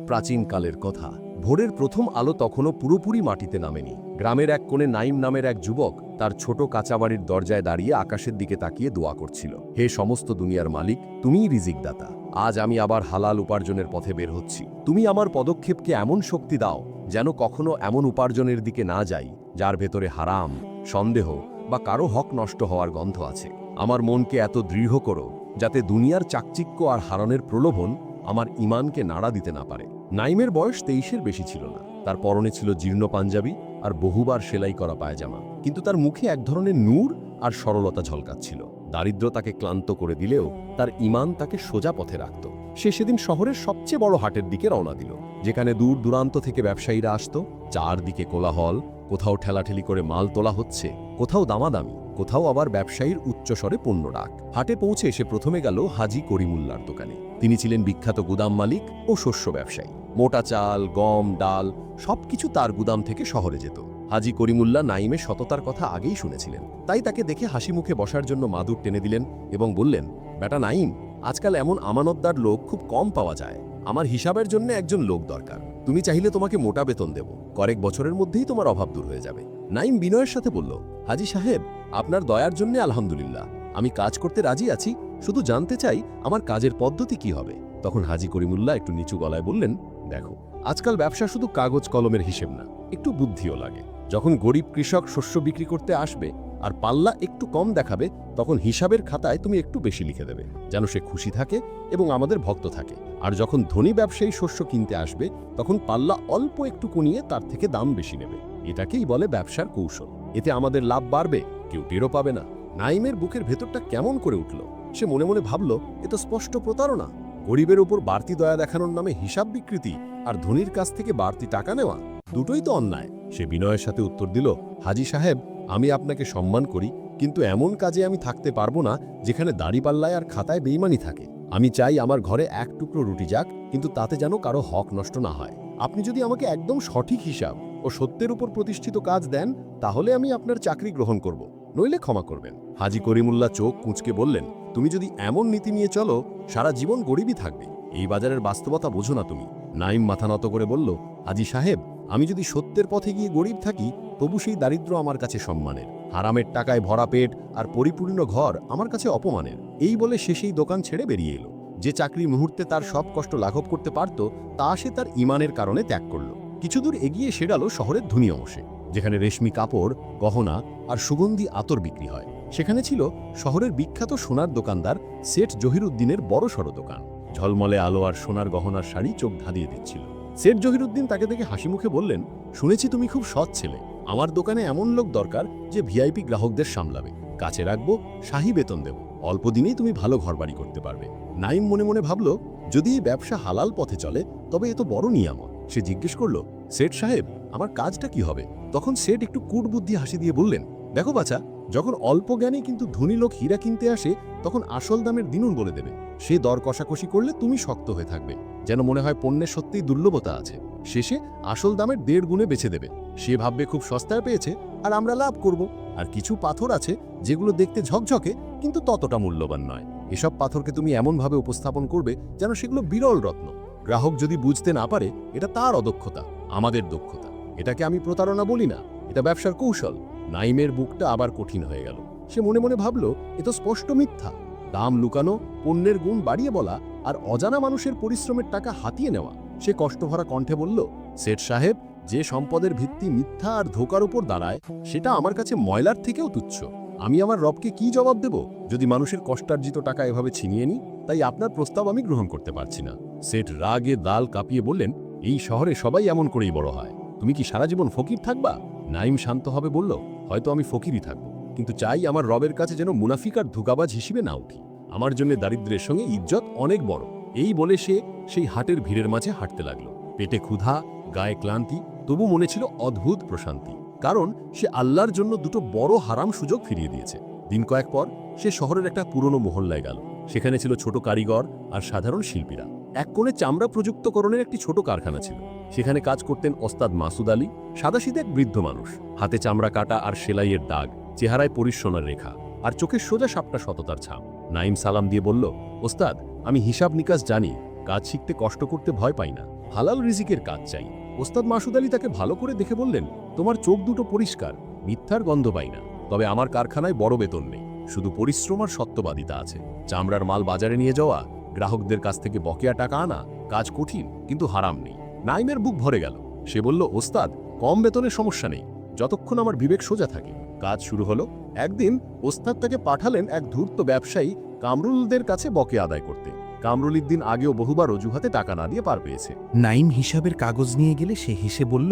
প্রাচীনকালের কথা। ভোরের প্রথম আলো তখনও পুরোপুরি মাটিতে নামেনি। গ্রামের এক কোণে নাইম নামের এক যুবক তার ছোট কাঁচা বাড়ির দরজায় দাঁড়িয়ে আকাশের দিকে তাকিয়ে দোয়া করছিল, হে সমস্ত দুনিয়ার মালিক, তুমিই রিজিকদাতা। আজ আমি আবার হালাল উপার্জনের পথে বের হচ্ছি। তুমি আমার পদক্ষেপকে এমন শক্তি দাও যেন কখনো এমন উপার্জনের দিকে না যাই যার ভেতরে হারাম, সন্দেহ বা কারো হক নষ্ট হওয়ার গন্ধ আছে। আমার মনকে এত দৃঢ় করো যাতে দুনিয়ার চাকচিক্য আর হারানের প্রলোভন আমার ইমানকে নাড়া দিতে না পারে। নাইমের বয়স 23-এর বেশি ছিল না। তার পরনে ছিল জীর্ণ পাঞ্জাবি আর বহুবার সেলাই করা পায়জামা, কিন্তু তার মুখে এক ধরনের নূর আর সরলতা ঝলকাচ্ছিল। দারিদ্র তাকে ক্লান্ত করে দিলেও তার ইমান তাকে সোজা পথে রাখত। সে সেদিন শহরের সবচেয়ে বড় হাটের দিকে রওনা দিল, যেখানে দূর দূরান্ত থেকে ব্যবসায়ীরা আসত। চারদিকে কোলাহল, কোথাও ঠেলাঠেলি করে মাল তোলা হচ্ছে, কোথাও দামাদামি, কোথাও আবার ব্যবসায়ীর উচ্চস্বরে পণ্য ডাক। হাটে পৌঁছে সে প্রথমে গেল হাজি করিমুল্লার দোকানে। তিনি ছিলেন বিখ্যাত গুদাম মালিক ও শস্য ব্যবসায়ী। মোটা চাল, গম, ডাল সবকিছু তার গুদাম থেকে শহরে যেত। হাজি করিমুল্লাহ নাইমের সততার কথা আগেই শুনেছিলেন, তাই তাকে দেখে হাসি মুখে বসার জন্য মাদুর টেনে দিলেন এবং বললেন, বেটা নাইম, আজকাল এমন আমানতদার লোক খুব কম পাওয়া যায়। আমার হিসাবের জন্য একজন লোক দরকার। তুমি চাইলে তোমাকে মোটা বেতন দেব, কয়েক বছরের মধ্যেই তোমার অভাব দূর হয়ে যাবে। নাইম বিনয়ের সাথে বলল, হাজি সাহেব, আপনার দয়ার জন্য আলহামদুলিল্লাহ, আমি কাজ করতে রাজি আছি, শুধু জানতে চাই আমার কাজের পদ্ধতি কি হবে। তখন হাজি করিমুল্লাহ একটু নিচু গলায় বললেন, দেখো, আজকাল ব্যবসা শুধু কাগজ কলমের হিসেব না, একটু বুদ্ধিও লাগে। যখন গরিব কৃষক শস্য বিক্রি করতে আসবে আর পাল্লা একটু কম দেখাবে, তখন হিসাবের খাতায় তুমি একটু বেশি লিখে দেবে, যেন সে খুশি থাকে এবং আমাদের ভক্ত থাকে। আর যখন ধনী ব্যবসায়ী শস্য কিনতে আসবে, তখন পাল্লা অল্প একটু কমিয়ে তার থেকে দাম বেশি নেবে। এটাকেই বলে ব্যবসার কৌশল। এতে আমাদের লাভ বাড়বে, কেউ টেরও পাবে না। নাইমের বুকের ভেতরটা কেমন করে উঠল। সে মনে মনে ভাবল, এ তো স্পষ্ট প্রতারণা। গরিবের উপর বাড়তি দয়া দেখানোর নামে হিসাব বিকৃতি আর ধনীর কাছ থেকে বাড়তি টাকা নেওয়া, দুটোই তো অন্যায়। সে বিনয়ের সাথে উত্তর দিল, হাজি সাহেব, আমি আপনাকে সম্মান করি, কিন্তু এমন কাজে আমি থাকতে পারবো না যেখানে দাড়িপাল্লায় আর খাতায় বেইমানি থাকে। আমি চাই আমার ঘরে এক টুকরো রুটি যাক, কিন্তু তাতে যেন কারো হক নষ্ট না হয়। আপনি যদি আমাকে একদম সঠিক হিসাব ও সত্যের উপর প্রতিষ্ঠিত কাজ দেন, তাহলে আমি আপনার চাকরি গ্রহণ করব, নইলে ক্ষমা করবেন। হাজি করিমুল্লাহ চোখ কুঁচকে বললেন, তুমি যদি এমন নীতি নিয়ে চলো, সারা জীবন গরিবই থাকবে। এই বাজারের বাস্তবতা বোঝো না তুমি। নাইম মাথা নত করে বলল, হাজি সাহেব, আমি যদি সত্যের পথে গিয়ে গরিব থাকি, তবু সেই দারিদ্র্য আমার কাছে সম্মানের। হারামের টাকায় ভরা পেট আর পরিপূর্ণ ঘর আমার কাছে অপমানের। এই বলে সে সেই দোকান ছেড়ে বেরিয়ে এলো। যে চাকরি মুহূর্তে তার সব কষ্ট লাঘব করতে পারত, তা সে তার ইমানের কারণে ত্যাগ করল। কিছুদূর এগিয়ে সে গেল শহরের ধনী অংশে, যেখানে রেশমি কাপড়, গহনা আর সুগন্ধি আতর বিক্রি হয়। সেখানে ছিল শহরের বিখ্যাত সোনার দোকানদার শেঠ জহিরুদ্দিনের বড়সড় দোকান। ঝলমলে আলো আর সোনার গহনার শাড়ি চোখ ধাঁধিয়ে দিচ্ছিল। শেঠ জহিরুদ্দিন তাকে দেখে হাসি মুখে বললেন, শুনেছি তুমি খুব সৎ ছেলে। আমার দোকানে এমন লোক দরকার যে ভিআইপি গ্রাহকদের সামলাবে, কাছে রাখবো, শাহী বেতন দেব। অল্প দিনেই তুমি ভালো ঘরবাড়ি করতে পারবে। নাইম মনে মনে ভাবল, যদি এই ব্যবসা হালাল পথে চলে, তবে এ তো বড় নিয়ামত। সে জিজ্ঞেস করল, শেঠ সাহেব, আমার কাজটা কি হবে? তখন শেঠ একটু কূটবুদ্ধি হাসি দিয়ে বললেন, দেখো বাছা, যখন অল্প জ্ঞানে কিন্তু ধনী লোক হীরা কিনতে আসে, তখন আসল দামের দ্বিগুণ বলে দেবে। সে দর কষাকষি করলে তুমি শক্ত হয়ে থাকবে, যেন মনে হয় পণ্যের সত্যিই দুর্লভতা আছে। শেষে আসল দামের 1.5 গুণে বেচে দেবে। সে ভাববে খুব সস্তায় পেয়েছে আর আমরা লাভ করব। আর কিছু পাথর আছে যেগুলো দেখতে ঝকঝকে, কিন্তু ততটা মূল্যবান নয়। এসব পাথরকে তুমি এমনভাবে উপস্থাপন করবে যেন সেগুলো বিরল রত্ন। গ্রাহক যদি বুঝতে না পারে এটা তার অদক্ষতা, আমাদের দক্ষতা। এটাকে আমি প্রতারণা বলি না, এটা ব্যবসার কৌশল। নাইমের বুকটা আবার কঠিন হয়ে গেল। সে মনে মনে ভাবল, এ তো স্পষ্ট মিথ্যা। দাম লুকানো, পণ্যের গুণ বাড়িয়ে বলা আর অজানা মানুষের পরিশ্রমের টাকা হাতিয়ে নেওয়া। সে কষ্টভরা কণ্ঠে বলল, শেঠ সাহেব, যে সম্পদের ভিত্তি মিথ্যা আর ধোকার উপর দাঁড়ায়, সেটা আমার কাছে ময়লার থেকেও তুচ্ছ। আমি আমার রবকে কি জবাব দেব যদি মানুষের কষ্টার্জিত টাকা এভাবে ছিনিয়ে নিই? তাই আপনার প্রস্তাব আমি গ্রহণ করতে পারছি না। শেঠ রাগে দাল কাঁপিয়ে বললেন, এই শহরে সবাই এমন করেই বড় হয়। তুমি কি সারা জীবন ফকির থাকবা? নাইম শান্তভাবে বলল, হয়তো আমি ফকিরই থাকবো, কিন্তু চাই আমার রবের কাছে যেন মুনাফিক আর ধোঁকাবাজ হিসেবে না উঠি। আমার জন্য দারিদ্র্যের সঙ্গে ইজ্জত অনেক বড়। এই বলে সে সেই হাটের ভিড়ের মাঝে হাঁটতে লাগলো। পেটে ক্ষুধা, গায়ে ক্লান্তি, তবু মনে ছিল অদ্ভুত প্রশান্তি, কারণ সে আল্লাহর জন্য দুটো বড় হারাম সুযোগ ফিরিয়ে দিয়েছে। দিন কয়েক পর সে শহরের একটা পুরনো মহল্লায় গেল। সেখানে ছিল ছোট কারিগর আর সাধারণ শিল্পীরা। এক কোণে চামড়া প্রযুক্তকরণের একটি ছোট কারখানা ছিল। সেখানে কাজ করতেন ওস্তাদ মাসুদ আলী, সাদাসিধে এক বৃদ্ধ মানুষ। হাতে চামড়া কাটা আর সেলাইয়ের দাগ, চেহারায় পরিচ্ছন্নের রেখা, আর চোখের সোজা সাপটা সততার ছাপ। নাইম সালাম দিয়ে বলল, ওস্তাদ, আমি হিসাব নিকাশ জানি, কাজ শিখতে কষ্ট করতে ভয় পাই না, হালাল রিজিকের কাজ চাই। ওস্তাদ মাসুদ আলী তাকে ভালো করে দেখে বললেন, তোমার চোখ দুটো পরিষ্কার, মিথ্যার গন্ধ পাই না। তবে আমার কারখানায় বড় বেতন নেই, শুধু পরিশ্রম আর সত্যবাদিতা আছে। চামড়ার মাল বাজারে নিয়ে যাওয়া, গ্রাহকদের কাছ থেকে বকেয়া টাকা আনা, কাজ কঠিন কিন্তু হারাম নেই। নাইমের বুক ভরে গেল। সে বলল, ওস্তাদ, কম বেতনের সমস্যা নেই, যতক্ষণ আমার বিবেক সোজা থাকে। কাজ শুরু হলো। একদিন ওস্তাদ তাকে পাঠালেন এক ধূর্ত ব্যবসায়ী কামরুলদের কাছে বকেয়া আদায় করতে। কামরুল দিন আগেও বহুবার অজুহাতে টাকা না দিয়ে পার পেয়েছে। নাইম হিসাবের কাগজ নিয়ে গেলে সে হেসে বলল,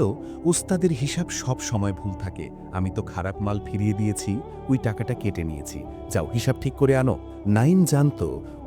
ওস্তাদের হিসাব সব সময় ভুল থাকে। আমি তো খারাপ মাল ফিরিয়ে দিয়েছি, ওই টাকাটা কেটে নিয়েছি। যাও হিসাব ঠিক করে আনো। নাইম জানত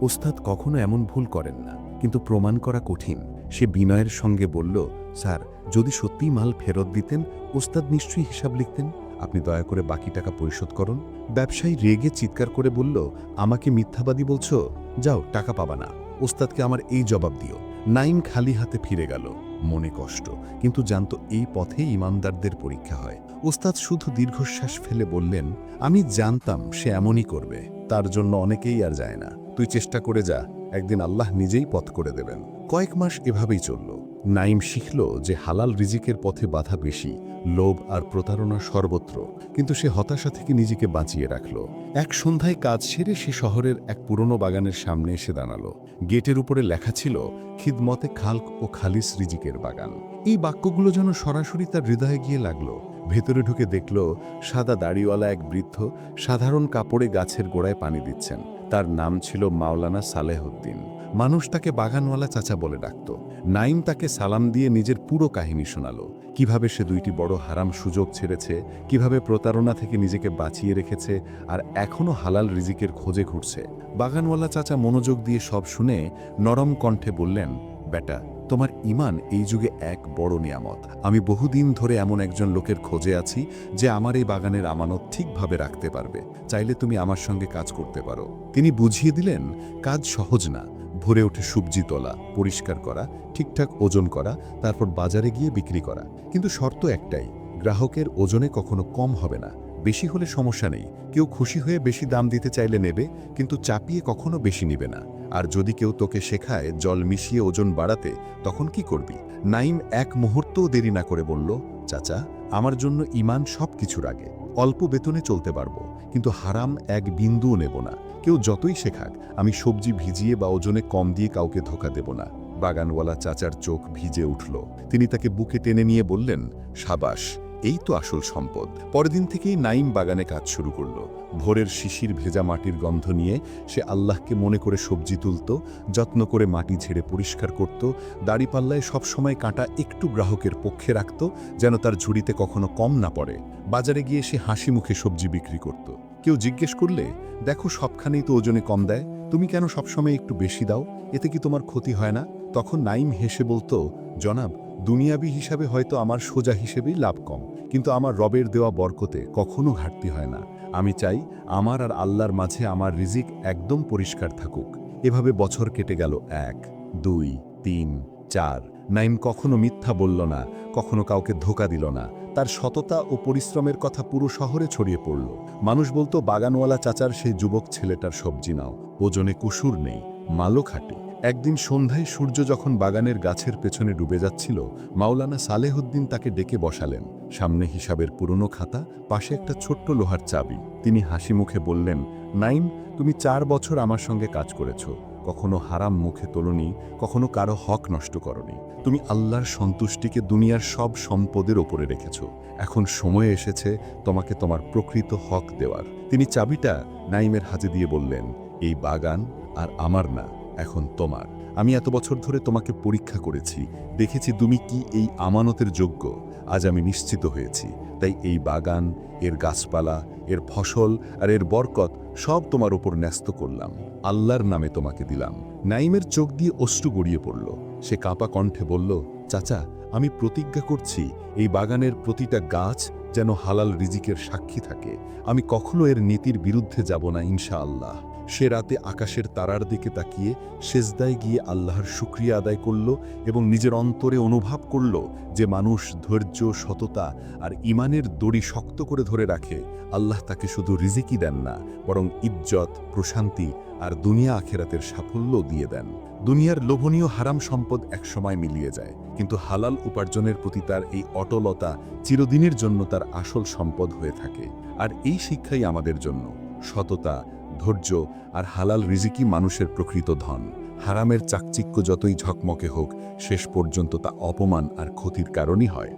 ওস্তাদ কখনো এমন ভুল করেন না, কিন্তু প্রমাণ করা কঠিন। সে বিনয়ের সঙ্গে বলল, স্যার, যদি সত্যিই মাল ফেরত দিতেন, ওস্তাদ নিশ্চয়ই হিসাব লিখতেন। আপনি দয়া করে বাকি টাকা পরিশোধ করুন। ব্যবসায়ী রেগে চিৎকার করে বলল, আমাকে মিথ্যাবাদী বলছো? যাও, টাকা পাবা না। ওস্তাদকে আমার এই জবাব দিও। নাইম খালি হাতে ফিরে গেল, মনে কষ্ট, কিন্তু জানত এই পথেই ইমানদারদের পরীক্ষা হয়। ওস্তাদ শুধু দীর্ঘশ্বাস ফেলে বললেন, আমি জানতাম সে এমনই করবে, তার জন্য অনেকেই আর যায় না। তুই চেষ্টা করে যা, একদিন আল্লাহ নিজেই পথ করে দেবেন। কয়েক মাস এভাবেই চলল। নাইম শিখল যে হালাল রিজিকের পথে বাধা বেশি, লোভ আর প্রতারণা সর্বত্র, কিন্তু সে হতাশা থেকে নিজেকে বাঁচিয়ে রাখল। এক সন্ধ্যায় কাজ সেরে সে শহরের এক পুরনো বাগানের সামনে এসে দাঁড়ালো। গেটের উপরে লেখা ছিল, খিদমতে খালক ও খালিস রিজিকের বাগান। এই বাক্যগুলো যেন সরাসরি তার হৃদয়ে গিয়ে লাগলো। ভেতরে ঢুকে দেখল, সাদা দাড়িওয়ালা এক বৃদ্ধ সাধারণ কাপড়ে গাছের গোড়ায় পানি দিচ্ছেন। তার নাম ছিল মাওলানা সালেহউদ্দিন। মানুষ তাকে বাগানওয়ালা চাচা বলে ডাকত। নাইম তাকে সালাম দিয়ে নিজের পুরো কাহিনী শোনালো, কিভাবে সে দুইটি বড় হারাম সুযোগ ছেড়েছে, কিভাবে প্রতারণা থেকে নিজেকে বাঁচিয়ে রেখেছে, আর এখনও হালাল রিজিকের খোঁজে ঘুরছে। বাগানওয়ালা চাচা মনোযোগ দিয়ে সব শুনে নরম কণ্ঠে বললেন, বেটা, তোমার ঈমান এই যুগে এক বড় নিয়ামত। আমি বহুদিন ধরে এমন একজন লোকের খোঁজে আছি যে আমার এই বাগানের আমানত ঠিকভাবে রাখতে পারবে। চাইলে তুমি আমার সঙ্গে কাজ করতে পারো। তিনি বুঝিয়ে দিলেন, কাজ সহজ না। ভোরে উঠে সবজি তোলা, পরিষ্কার করা, ঠিকঠাক ওজন করা, তারপর বাজারে গিয়ে বিক্রি করা। কিন্তু শর্ত একটাই, গ্রাহকের ওজনে কখনো কম হবে না। বেশি হলে সমস্যা নেই, কেউ খুশি হয়ে বেশি দাম দিতে চাইলে নেবে, কিন্তু চাপিয়ে কখনো বেশি নেবে না। আর যদি কেউ তোকে শেখায় জল মিশিয়ে ওজন বাড়াতে, তখন কি করবি? নাইম এক মুহূর্তও দেরি না করে বলল, চাচা, আমার জন্য ঈমান সব কিছুর আগে। অল্প বেতনে চলতে পারবো, কিন্তু হারাম এক বিন্দুও নেব না। কেউ যতই শেখাক, আমি সবজি ভিজিয়ে বা ওজনে কম দিয়ে কাউকে ধোকা দেব না। বাগানওয়ালা চাচার চোখ ভিজে উঠল। তিনি তাকে বুকে টেনে নিয়ে বললেন, সাবাস, এই তো আসল সম্পদ। পরের দিন থেকেই নাইম বাগানে কাজ শুরু করল। ভোরের শিশির ভেজা মাটির গন্ধ নিয়ে সে আল্লাহকে মনে করে সবজি তুলত, যত্ন করে মাটি ছেড়ে পরিষ্কার করত, দাড়িপাল্লায় সবসময় কাঁটা একটু গ্রাহকের পক্ষে রাখত, যেন তার ঝুড়িতে কখনো কম না পড়ে। বাজারে গিয়ে সে হাসি মুখে সবজি বিক্রি করত। কেউ জিজ্ঞেস করলে, দেখো সবখানেই তো ওজনে কম দেয়, তুমি কেন সবসময় একটু বেশি দাও? এতে কি তোমার ক্ষতি হয় না? তখন নাইম হেসে বলতো, জনাব, দুনিয়াবি হিসাবে হয়তো আমার সোজা হিসেবেই লাভ কম, কিন্তু আমার রবের দেওয়া বরকতে কখনো ঘাটতি হয় না। আমি চাই আমার আর আল্লাহর মাঝে আমার রিজিক একদম পরিষ্কার থাকুক। এভাবে বছর কেটে গেল 1, 2, 3, 4। নাইম কখনো মিথ্যা বলল না, কখনো কাউকে ধোকা দিল না। তার সততা ও পরিশ্রমের কথা পুরো শহরে ছড়িয়ে পড়ল। মানুষ বলতো, বাগানওয়ালা চাচার সেই যুবক ছেলেটার সবজি নাও, ওজনে কুসুর নেই, মালও খাটে। একদিন সন্ধ্যায় সূর্য যখন বাগানের গাছের পেছনে ডুবে যাচ্ছিল, মাওলানা সালেহউদ্দিন তাকে ডেকে বসালেন। সামনে হিসাবের পুরনো খাতা, পাশে একটা ছোট্ট লোহার চাবি। তিনি হাসি মুখে বললেন, নাইম, তুমি 4 বছর আমার সঙ্গে কাজ করেছ, কখনো হারাম মুখে তোলনি, কখনো কারো হক নষ্ট করনি। তুমি আল্লাহর সন্তুষ্টিকে দুনিয়ার সব সম্পদের ওপরে রেখেছ। এখন সময় এসেছে তোমাকে তোমার প্রকৃত হক দেওয়ার। তিনি চাবিটা নাইমের হাতে দিয়ে বললেন, এই বাগান আর আমার না, এখন তোমার। আমি এত বছর ধরে তোমাকে পরীক্ষা করেছি, দেখেছি তুমি কি এই আমানতের যোগ্য। আজ আমি নিশ্চিত হয়েছি, তাই এই বাগান, এর গাছপালা, এর ফসল আর এর বরকত সব তোমার ওপর ন্যস্ত করলাম, আল্লাহর নামে তোমাকে দিলাম। নাইমের চোখ দিয়ে অশ্রু গড়িয়ে পড়ল। সে কাঁপা কণ্ঠে বলল, চাচা, আমি প্রতিজ্ঞা করছি এই বাগানের প্রতিটা গাছ যেন হালাল রিজিকের সাক্ষী থাকে। আমি কখনো এর নীতির বিরুদ্ধে যাব না, ইনশাআল্লাহ। সে রাতে আকাশের তারার দিকে তাকিয়ে সেজদায় গিয়ে আল্লাহর শুকরিয়া আদায় করল এবং নিজের অন্তরে অনুভব করল যে মানুষ ধৈর্য, সততা আর ঈমানের দড়ি শক্ত করে ধরে রাখে, আল্লাহ তাকে শুধু রিজিকই দেন না, বরং ইজ্জত, প্রশান্তি আর দুনিয়া আখেরাতের সাফল্য দিয়ে দেন। দুনিয়ার লোভনীয় হারাম সম্পদ একসময় মিলিয়ে যায়, কিন্তু হালাল উপার্জনের প্রতি তার এই অটলতা চিরদিনের জন্য তার আসল সম্পদ হয়ে থাকে। আর এই শিক্ষাই আমাদের জন্য। সততা, ধৈর্য আর হালাল রিজিকই মানুষের প্রকৃত ধন। হারামের চাকচিক্য যতই ঝকমকে হোক, শেষ পর্যন্ত তা অপমান আর ক্ষতির কারণই হয়।